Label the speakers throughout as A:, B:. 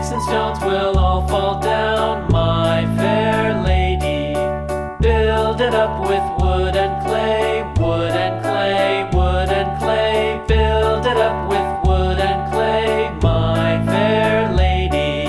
A: Sticks and stones will all fall down, my fair lady. Build it up with wood and clay, wood and clay, wood and clay. Build it up with wood and clay, my fair lady.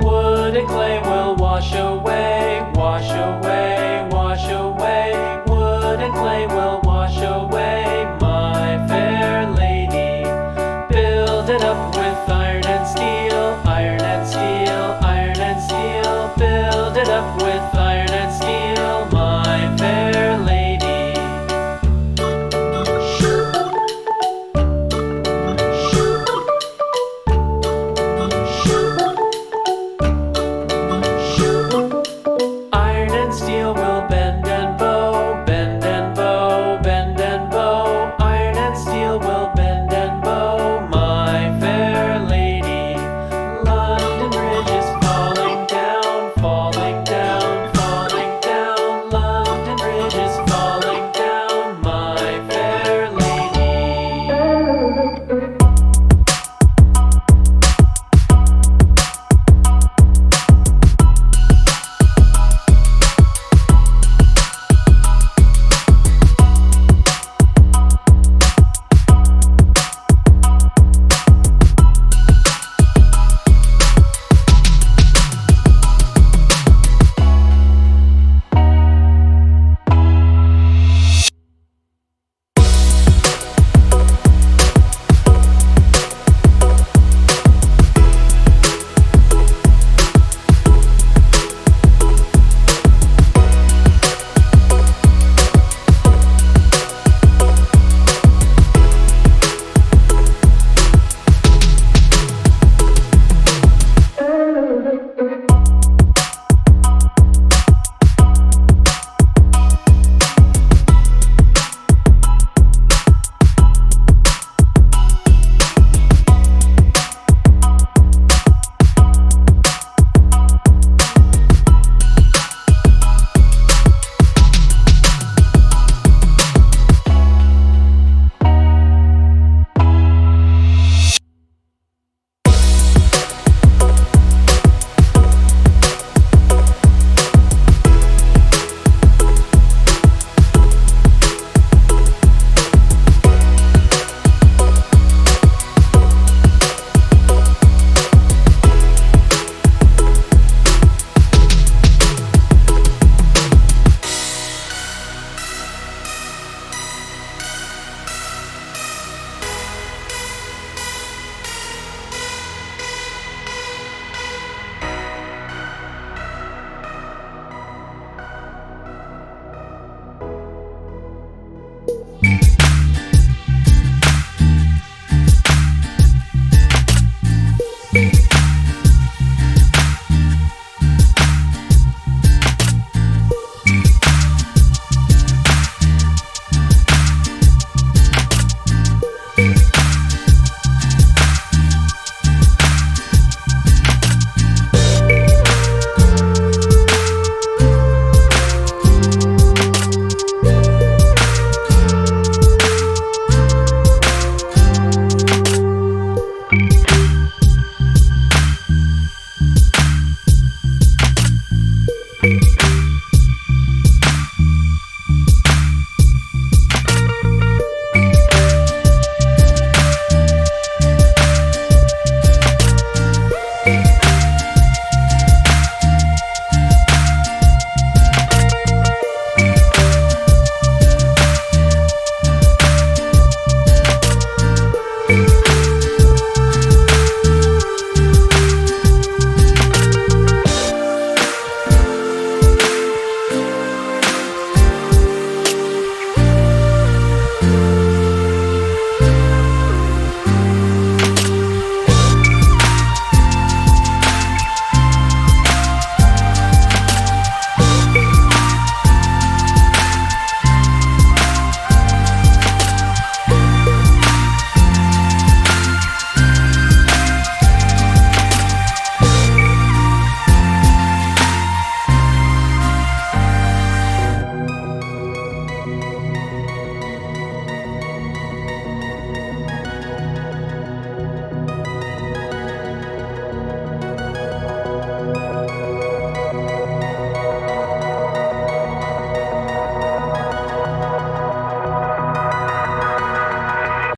A: Wood and clay will wash away, wash away, wash away. Wood and clay will wash away, my fair lady. Build it up with iron and steel, iron and steel, iron and steel. Build it up with iron and steel, my fair lady. Iron and steel will bend and bow, bend and bow, bend and bow. Iron and steel will bend and bow, my fair lady. London Bridge is falling down, falling down, falling down. London Bridge is falling down, my fair lady.